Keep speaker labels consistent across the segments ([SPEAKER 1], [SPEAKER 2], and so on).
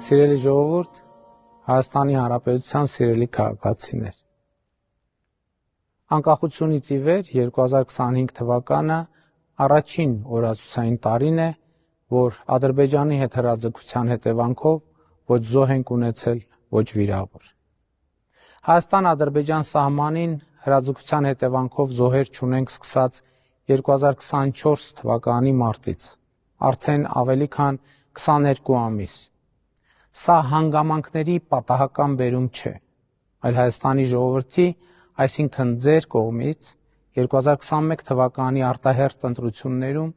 [SPEAKER 1] Սիրելի ժողովուրդ, Հայաստանի Հանրապետության սիրելի քաղաքացիներ։ Անկախությունից ի վեր 2025 թվականը առաջին օրացուցային տարին է, որ Ադրբեջանի հետ հրաձգության հետևանքով ոչ զոհ ենք ունեցել, ոչ վիրավոր։ Հայաստան-Ադրբեջան սահմանին հրաձգության հետևանքով զոհեր չունենք սկսած 2024 թվականի մարտից, արդեն ավելի քան 22 ամիս։ Սա հանգամանքների պատահական բերում չէ, այլ Հայաստանի ժողովրդի, այսինքն ձեր կողմից 2021 թվականի արտահերթ ընտրություններում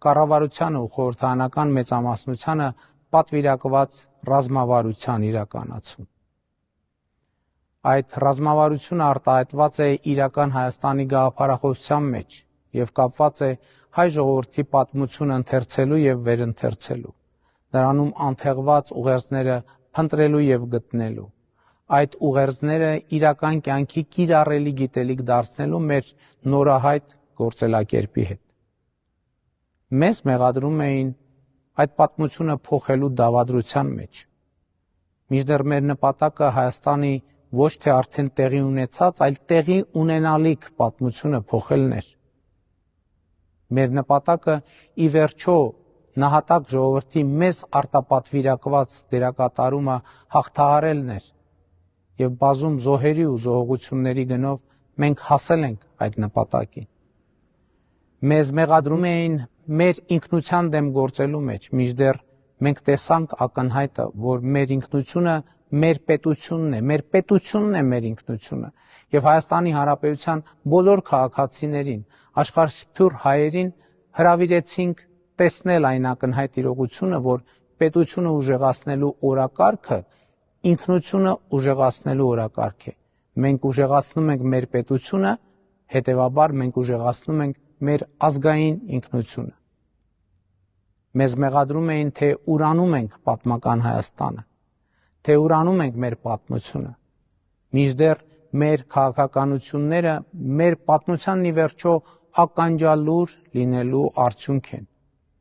[SPEAKER 1] կառավարությանը ու խորհրդարանական մեծամասնությանը պատվիրակված ռազմավարության իրականացում։ Այդ ռազմավարությունը արտահայտված է իրական Հայաստանի գաղափարախոսության մեջ և կապված է հայ ժողովրդի պատմությունը ընթերցելու և վերընթերցելու, նրանում անթեղված ուղերձները փնտրելու և գտնելու, այդ ուղերձները իրական կյանքի կիրառելի գիտելիք դարձնելու մեր նորահայտ գործելակերպի հետ։ Մեզ մեղադրում էին այդ պատմությունը փոխելու դավադրության մեջ, մինչդեռ մեր նպատակը Հայաստանի ոչ թե արդեն տեղի ունեցած, այլ տեղի ունենալիք պատմությունը փոխելն էր։ Մեր նպատակը ի վերջո նահատակ ժողովրդի մեզ արտապատվիրակված դերակատարումը հաղթահարելն էր, և բազում զոհերի ու զոհողությունների գնով մենք հասել ենք այդ նպատակին։ Մեզ մեղադրում էին մեր ինքնության դեմ գործելու մեջ, մինչդեռ մենք տեսանք ակնհայտը, որ մեր ինքնությունը մեր պետությունն է, մեր պետությունն է մեր ինքնությունը, և Հայաստանի Հանրապետության բոլոր քաղաքացիներին, աշխարհսփյուռ հայերին հրավիրեցինք տեսնել այն ակնհայտ իրողությունը, որ պետությունը ուժեղացնելու օրակարգը ինքնությունը ուժեղացնելու օրակարգ է։ Մենք ուժեղացնում ենք մեր պետությունը, հետևաբար մենք ուժեղացնում ենք մեր ազգային ինքնությունը։ Մեզ մեղադրում էին, թե ուրանում ենք պատմական Հայաստանը, թե ուրանում ենք մեր պատմությունը, մինչդեռ մեր քաղաքականությունները մեր պատմությանն ի վերջո ականջալուր լինելու արդյունք են,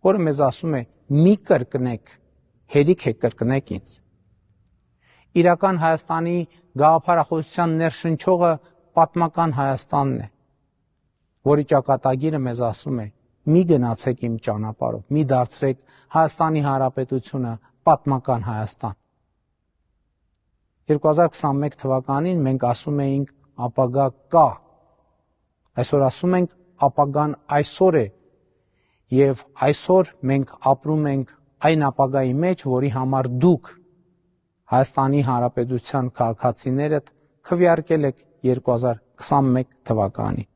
[SPEAKER 1] որը մեզ ասում է՝ մի կրկնեք, հերիք է կրկնեք ինձ։ Իրական Հայաստանի գաղափարախոսության ներշնչողը պատմական Հայաստանն է, որի ճակատագիրը մեզ ասում է՝ մի գնացեք իմ ճանապարհով, մի դարձրեք Հայաստանի Հանրապետությունը պատմական Հայաստան։ 2021 թվականին մենք ասում էինք ապագա կա, այսօր ասում ենք ապագան այսօր է, և այսօր մենք ապրում ենք այն ապագայի մեջ, որի համար դուք Հայաստանի Հանրապետության քաղաքացիներդ քվեարկել եք 2021 թվականին։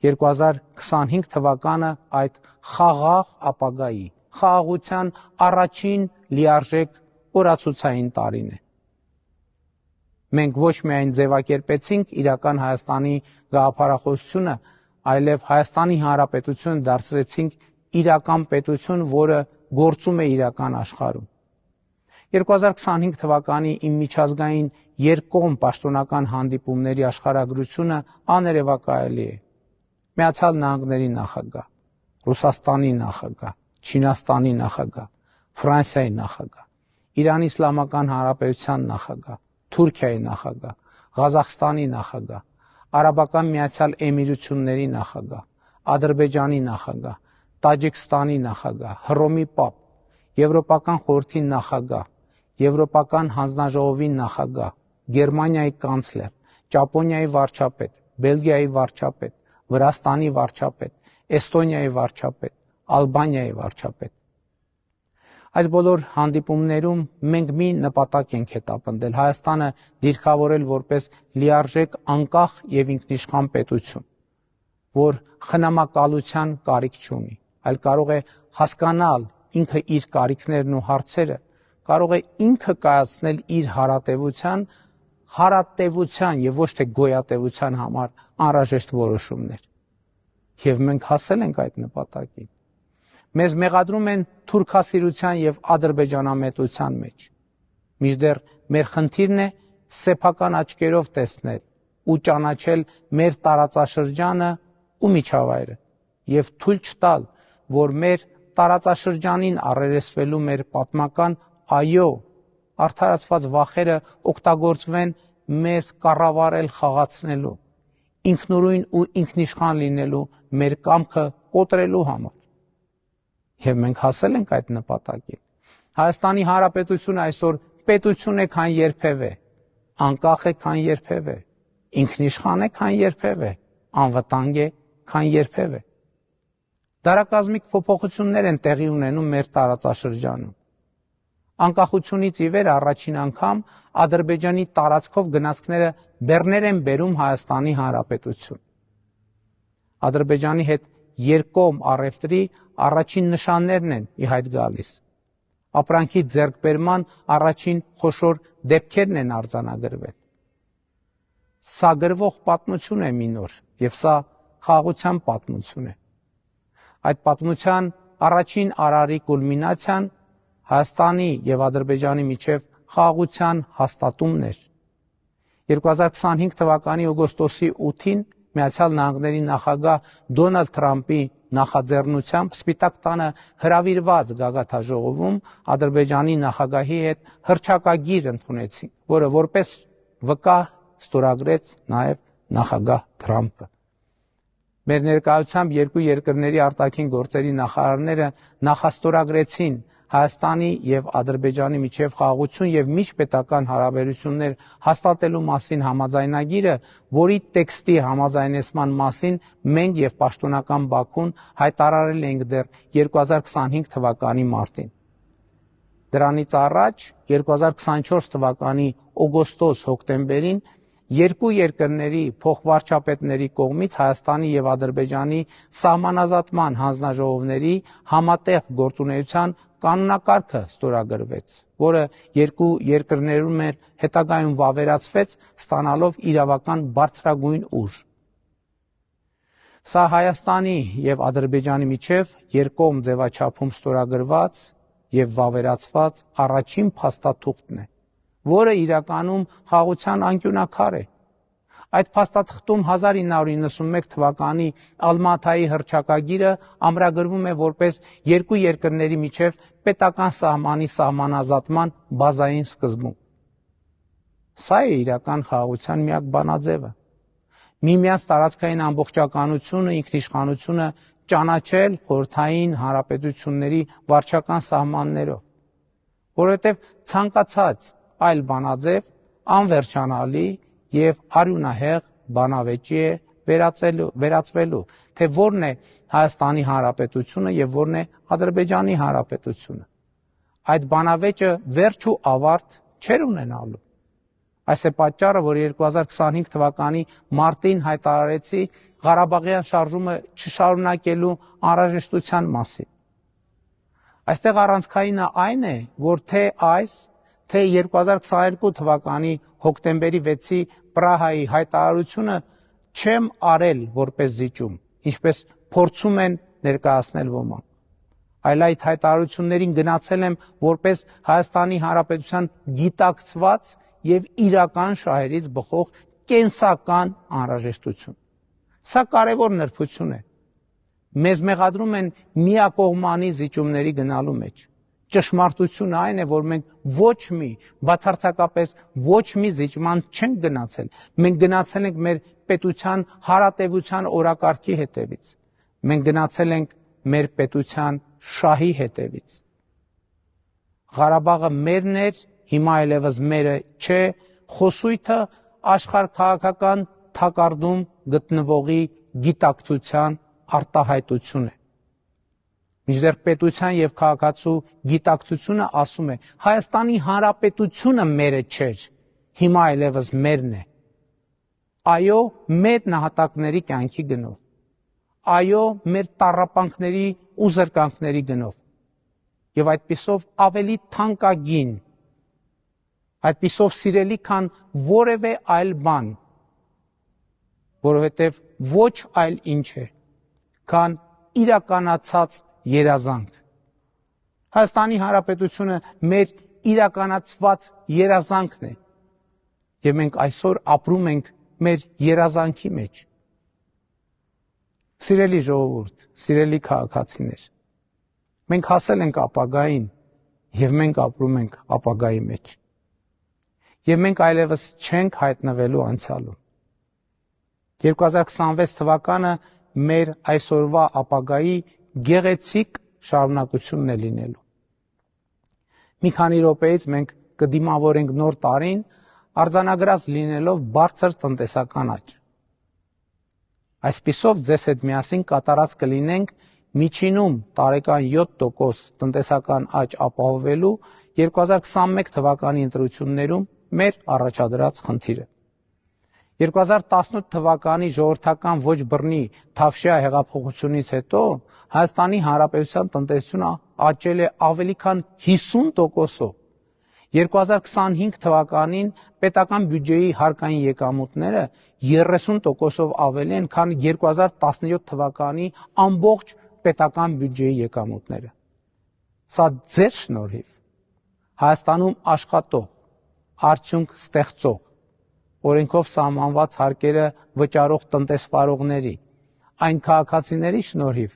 [SPEAKER 1] 2025 թվականը այդ խաղաղ ապագայի, խաղաղության առաջին լիարժեք օրացուցային տարին է։ Մենք ոչ միայն ձևակերպեցինք իրական Հայաստանի գաղափարախոսությունը, այլև Հայաստանի Հանրապետությունը դարձրեցինք իրական պետություն, որը գործում է իրական աշխարհում։ 2025 թվականի իմ միջազգային երկկողմ պաշտոնական հանդիպումների աշխարհագրությունը աներևակայելի է։ Միացյալ Նահանգների նախագահ, Ռուսաստանի նախագահ, Չինաստանի նախագահ, Ֆրանսիայի նախագահ, Իրանի Իսլամական Հանրապետության նախագահ, Թուրքիայի նախագահ, Ղազախստանի նախագահ, Արաբական Միացյալ Էմիրությունների նախագահ, Ադրբեջանի նախագահ, Տաջիկստանի նախագահ, Հռոմի պապ, Եվրոպական խորհրդի նախագահ, Եվրոպական հանձնաժողովի նախագահ, Գերմանիայի կանցլեր, Ճապոնիայի վարչապետ, Բելգիայի վարչապետ, Վրաստանի վարչապետ, Էստոնիայի վարչապետ, Ալբանիայի վարչապետ։ Այս բոլոր հանդիպումներում մենք մի նպատակ ենք հետապնդել՝ Հայաստանը դիրքավորել որպես լիարժեք անկախ և ինքնիշխան պետություն, որ խնամակալության կարիք չունի, այլ կարող է հասկանալ ինքը իր կարիքներն ու հարցերը, կարող է ինքը կայացնել իր հարատևության և ոչ թե գոյատևության համար անհրաժեշտ որոշումներ։ Եվ մենք հասել ենք այդ նպատակին։ Մեզ մեղադրում են թուրքասիրության և ադրբեջանամետության մեջ, մինչդեռ մեր խնդիրն է սեփական աչքերով տեսնել ու ճանաչել մեր տարածաշրջանը ու միջավայրը և թույլ չտալ, որ մեր տարածաշրջանին առերեսվելու մեր պատմական այո, արդարացված վախերը օգտագործվեն մեզ կառավարել խաղացնելու, ինքնուրույն ու ինքնիշխան լինելու, մեր կամքը կոտրելու համար։ Եվ մենք հասել ենք այդ նպատակին։ Հայաստանի Հանրապետությունը այսօր պետություն է, քան երբևէ, անկախ է, քան երբևէ, ինքնիշխան է, քան երբևէ, անվտանգ է, քան երբևէ։ Դարակազմիկ փոփոխություններ են տեղի ունենում մեր տարածաշրջանում։ Անկախությունից ի վեր առաջին անգամ Ադրբեջանի տարածքով գնացքները բեռներ են բերում Հայաստանի Հանրապետություն։ Ադրբեջանի հետ երկկողմ առևտրի առաջին նշաններն են ի հայտ գալիս։ Ապրանքի ձեռքբերման առաջին խոշոր դեպքերն են արձանագրվել։ Սա գրվող պատմություն է մի նոր, եւ սա խաղաղության պատմություն է։ Այդ պատմության առաջին արարի կուլմինացիան Հայաստանի եւ Ադրբեջանի միջև խաղաղության հաստատումն էր։ 2025 թվականի օգոստոսի 8-ին Միացյալ Նահանգների նախագահ Դոնալդ Թրամփի նախաձեռնությամբ Սպիտակ տանը հրավիրված գագաթնաժողովում Ադրբեջանի նախագահի հետ հռչակագիր ընդունեցին, որը որպես վկա ստորագրեց նաև նախագահ Թրամփը։ Մեր ներկայությամբ երկու երկրների արտաքին գործերի նախարարները նախաստորագրեցին Հայաստանի եւ Ադրբեջանի միջև խաղաղություն եւ միջպետական հարաբերություններ հաստատելու մասին համաձայնագիրը, որի տեքստի համաձայնեցման մասին մենք եւ պաշտոնական Բաքուն հայտարարել ենք դեռ 2025 թվականի մարտին։ Դրանից առաջ 2024 թվականի օգոստոս-հոկտեմբերին երկու երկրների փոխվարչապետների կողմից Հայաստանի եւ Ադրբեջանի սահմանազատման հանձնաժողովների համատեղ գործունեության կանոնակարգը ստորագրվեց, որը երկու երկրներում հետագայում վավերացվեց, ստանալով իրավական բարձրագույն ուժ։ Սա Հայաստանի եւ Ադրբեջանի միջև երկկողմ ձևաչափում ստորագրված եւ վավերացված առաջին փաստաթուղթն է, որը իրականում խաղաղության անկյունակար է։ Այդ փաստաթղթում 1991 թվականի Ալմաթայի հռչակագիրը ամրագրվում է որպես երկու երկրների միջև պետական սահմանի սահմանազատման բազային սկզբունք։ Սա է իրական խաղաղության միակ բանաձևը։ Միմյանց տարածքային ամբողջականությունը, ինքնիշխանությունը ճանաչել խորհրդային հանրապետությունների վարչական սահմաններով, որովհետև ցանկացած այլ բանաձև անվերջանալի եւ արյունահեղ բանավեճի է վերածվելու, թե որն է Հայաստանի Հանրապետությունը եւ որն է Ադրբեջանի Հանրապետությունը։ Այդ բանավեճը վերջ ու ավարտ չէր ունենալու։ Այս է պատճառը, որ 2025 թվականի մարտին հայտարարեցի Ղարաբաղյան շարժումը չշարունակելու անհրաժեշտության մասին։ Այստեղ առանցքայինը այն է, որ թե այս, թե 2022 թվականի հոկտեմբերի 6-ի Պրահայի հայտարարությունը չեմ արել որպես զիջում, ինչպես փորձում են ներկայացնել ոմանք, այլ այդ հայտարարություններին գնացել եմ որպես Հայաստանի Հանրապետության գիտակցված եւ իրական շահերից բխող կենսական անհրաժեշտություն։ Սա կարևոր նրբություն է։ Մեզ մեղադրում են միակողմանի զիջումների գնալու մեջ։ Ճշմարտությունը այն է, որ մենք ոչ մի, բացարձակապես ոչ մի զիջման չենք գնացել։ Մենք գնացել ենք մեր պետության հարատևության օրակարգի հետևից։ Մենք գնացել ենք մեր պետության շահի հետևից։ Ղարաբաղը մերն էր, հիմա այլևս մերը չէ, խոսույթը աշխարհաքաղաքական թակարդում գտնվողի գիտակցության արտահայտություն է։ Մինչդեռ պետության եւ քաղաքացու գիտակցությունը ասում է Հայաստանի Հանրապետությունը մերը չէր, հիմա այլևս մերն է։ Այո, մեր նահատակների կյանքի գնով։ Այո, մեր տառապանքների ու զրկանքների գնով։ Եվ այդպիսով ավելի թանկագին, այդպիսով սիրելի, քան որևէ այլ բան, որովհետև ոչ այլ ինչ է, քան իրականացած երազանք։ Հայաստանի Հանրապետությունը մեր իրականացված երազանքն է, եւ մենք այսօր ապրում ենք մեր երազանքի մեջ։ Սիրելի ժողովուրդ, սիրելի քաղաքացիներ, մենք հասել ենք ապագային, եւ մենք ապրում ենք ապագայի մեջ։ Եվ մենք այլևս չենք հայտնվելու անցյալում։ 2026 թվականը մեր այսօրվա ապագայի գեղեցիկ շարունակությունն է լինելու։ Մի քանի րոպեից մենք կդիմավորենք նոր տարին, արձանագրած լինելով բարձր տնտեսական աճ։ Այսպիսով ձեզ հետ միասին կատարած կլինենք միջինում տարեկան 7% տնտեսական աճ ապահովելու 2021 թվականի ընտրություններում մեր առաջադրած խնդիրը։ 2018 թվականի ժողովրդական ոչ բռնի Թավշյա հեղափոխությունից հետո Հայաստանի Հանրապետության տնտեսությունը աճել է ավելի քան 50%-ով։ 2025 թվականին պետական բյուջեի հարկային եկամուտները 30%-ով ավելի են, քան 2017 թվականի ամբողջ պետական բյուջեի եկամուտները։ Սա ձեր շնորհիվ Հայաստանում աշխատող, արդյունք ստեղծող, օրենքով սահմանված հարկերը վճարող տնտեսվարողների, այն քաղաքացիների շնորհիվ,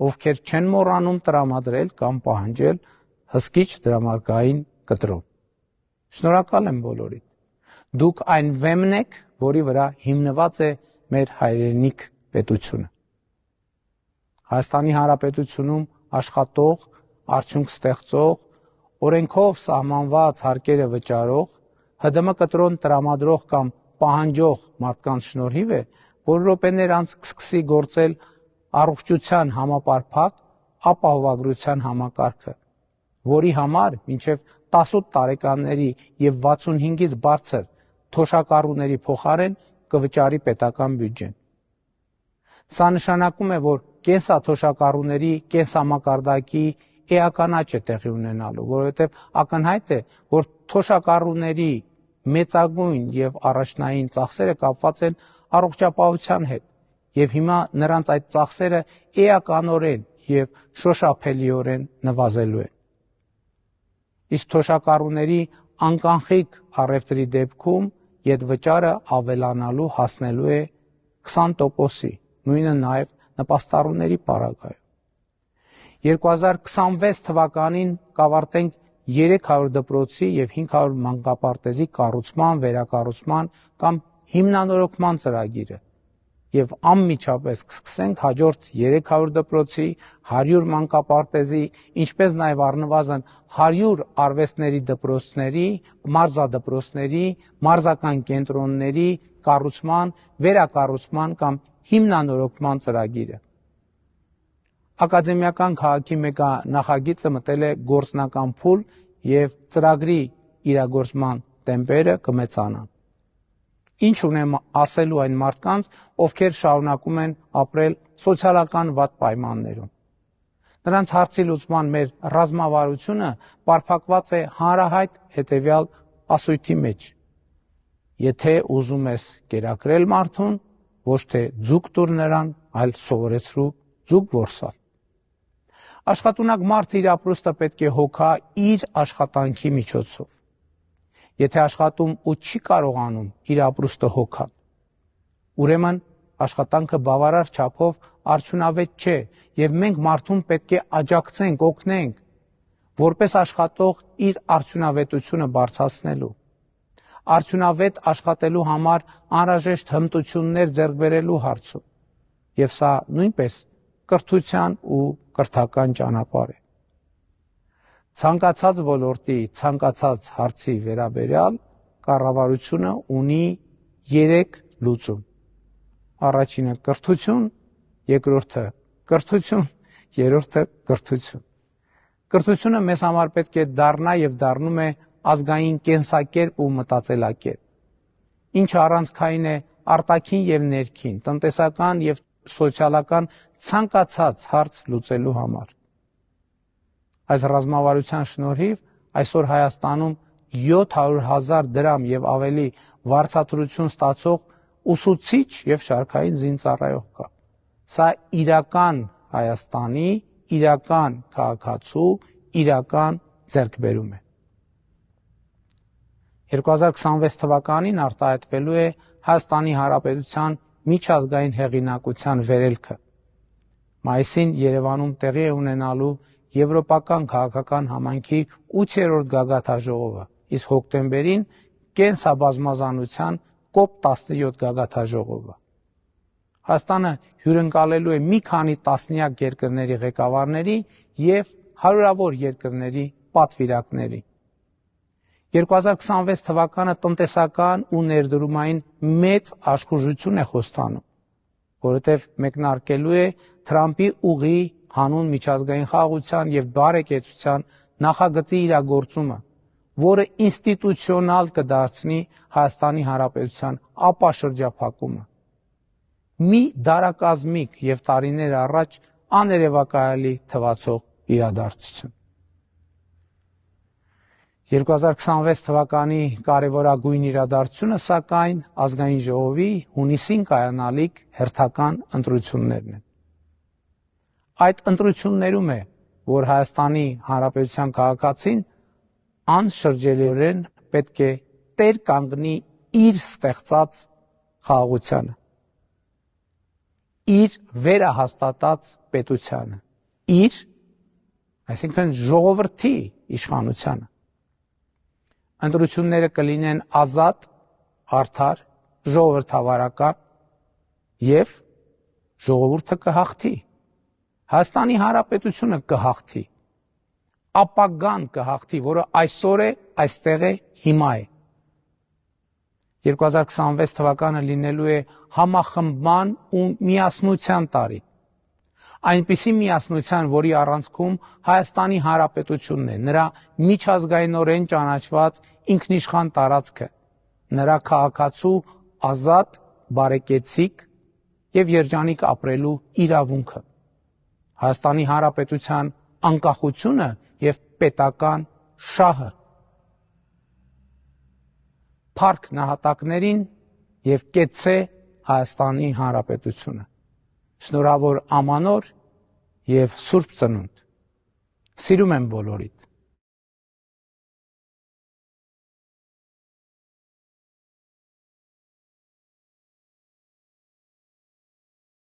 [SPEAKER 1] ովքեր չեն մոռանում տրամադրել կամ պահանջել հսկիչ դրամարկղային կտրում։ Շնորհակալ եմ բոլորիդ։ Դուք այն վեմն եք, որի վրա հիմնված է մեր հայրենիք պետությունը։ Հայաստանի Հանրապետությունում աշխատող, արդյունք ստեղծող, օրենքով սահմանված հարկերը վճարող, ՀԴՄ կտրոն տրամադրող կամ պահանջող մարդկանց շնորհիվ է, որ րոպեներ անց կսկսի գործել առողջության համապարփակ ապահովագրության համակարգը, որի համար մինչև 18 տարեկանների եւ 65-ից բարձր թոշակառուների փոխարեն կվճարի պետական բյուջեն։ Սա նշանակում է, որ կենսաթոշակառուների կենսամակարդակի էական աճ է տեղի ունենալու, որովհետև ակնհայտ է, որ թոշակառուների մեծագույն եւ առաջնային ծախսերը կապված են առողջապահության հետ, եւ հիմա նրանց այդ ծախսերը էականորեն եւ շոշափելիորեն նվազելու են։ Իսկ թոշակառուների անկանխիկ առևտրի դեպքում ետվճարը ավելանալու հասնելու է 20%-ի, նույնը նաեւ նպաստառուների պարագայում։ 2026 թվականին կավարտենք 300 դպրոցի եւ 500 մանկապարտեզի կառուցման, վերակառուցման կամ հիմնանորոգման ծրագիրը եւ անմիջապես կսկսենք հաջորդ 300 դպրոցի, 100 մանկապարտեզի, ինչպես նաեւ առնվազն 100 արվեստների դպրոցների, մարզադպրոցների, մարզական կենտրոնների կառուցման, վերակառուցման կամ հիմնանորոգման ծրագիրը։ Ակադեմիական քաղաքի մեգանախագիծը մտել է գործնական փուլ եւ ծրագրի իրագործման տեմպերը կմեծանան։ Ինչ ունեմ ասելու այն մարդկանց, ովքեր շարունակում են ապրել սոցիալական վատ պայմաններում։ Նրանց հարցի լուծման մեր ռազմավարությունը պարփակված է հանրահայտ հետևյալ ասույթի մեջ. եթե ուզում ես կերակրել մարդուն, ոչ թե ձուկ տուր նրան, այլ սովորեցրու ձուկ որսալ։ Աշխատունակ մարդը իր ապրուստը պետք է հոգա իր աշխատանքի միջոցով։ Եթե աշխատում ու չի կարողանում իր ապրուստը հոգալ, ուրեմն աշխատանքը բավարար չափով արդյունավետ չէ եւ մենք մարդուն պետք է աջակցենք, օգնենք, որպես աշխատող իր արդյունավետությունը բարձրացնելու, արդյունավետ աշխատելու համար անհրաժեշտ հմտություններ ձեռք բերելու հարցում, եւ սա նույնպես կրթության ու կրթական ճանապարհ է։ Ցանկացած ոլորտի, ցանկացած հարցի վերաբերյալ կառավարությունը ունի 3 լուծում։ Առաջինը կրթություն, երկրորդը կրթություն, երրորդը կրթություն։ Կրթությունը մեզ համար պետք է դառնա եւ դառնում է ազգային կենսակերպ ու մտածելակերպ, ինչը առանցքային է արտաքին եւ ներքին, տնտեսական եւ սոցիալական ցանկացած հարց լուծելու համար։ Այս ռազմավարության շնորհիվ այսօր Հայաստանում 700,000 դրամ եւ ավելի վարձատրություն ստացող ուսուցիչ եւ շարքային զինծառայող կա։ Սա իրական Հայաստանի, իրական քաղաքացու, իրական ձեռքբերում է։ 2026 թվականին արտահայտվելու է Հայաստանի Հանրապետության միջազգային հեղինակության վերելքը։ Մայիսին Երևանում տեղի է ունենալու Եվրոպական քաղաքական համայնքի 8-րդ գագաթաժողովը, իսկ հոկտեմբերին կենսաբազմազանության COP17 գագաթաժողովը։ Հայաստանը հյուրընկալելու է մի քանի տասնյակ երկրների ղեկավարների և հարյուրավոր երկրների պատվիրակների։ 2026 թվականը տնտեսական ու ներդրումային մեծ աշխուժություն է խոստանում, որովհետև մեկնարկելու է Թրամփի ուղի հանուն միջազգային խաղաղության և բարեկեցության նախագծի իրագործումը, որը ինստիտուցիոնալ կդարձնի Հայաստանի Հանրապետության ապաշրջափակումը։ Մի դարակազմիկ և տարիներ առաջ աներևակայալի թվացող իրադարձություն։ 2026 թվականի կարևորագույն իրադարձությունը, սակայն, Ազգային ժողովի հունիսին կայանալիք հերթական ընտրություններն են։ Այդ ընտրություններում է, որ Հայաստանի Հանրապետության քաղաքացին անշրջելիորեն պետք է տեր կանգնի իր ստեղծած խաղաղությանը, իր վերահաստատած պետությանը, իր, այսինքն ժողովրդի իշխանությանը։ Ընտրությունները կլինեն ազատ, արդար, ժողովրդավարական և ժողովուրդը կհաղթի։ Հայաստանի Հանրապետությունը կհաղթի, ապագան կհաղթի, որը այսօր է, այստեղ է, հիմա է։ 2026 թվականը լինելու է համախմբման ու միասնության տարի։ Այնպիսի միասնության, որի առանցքում Հայաստանի Հանրապետությունն է, նրա միջազգայինորեն ճանաչված ինքնիշխան տարածքը, նրա քաղաքացու ազատ, բարեկեցիկ և երջանիկ ապրելու իրավունքը, Հայաստանի Հանրապետության անկախությունը և պետական շահը, փառք նահատակներին և կեցցե Հայաստանի Հանրապետությունը։ Շնորհավոր ամանոր և Սուրբ Ծնունդ։ Սիրում եմ բոլորիդ։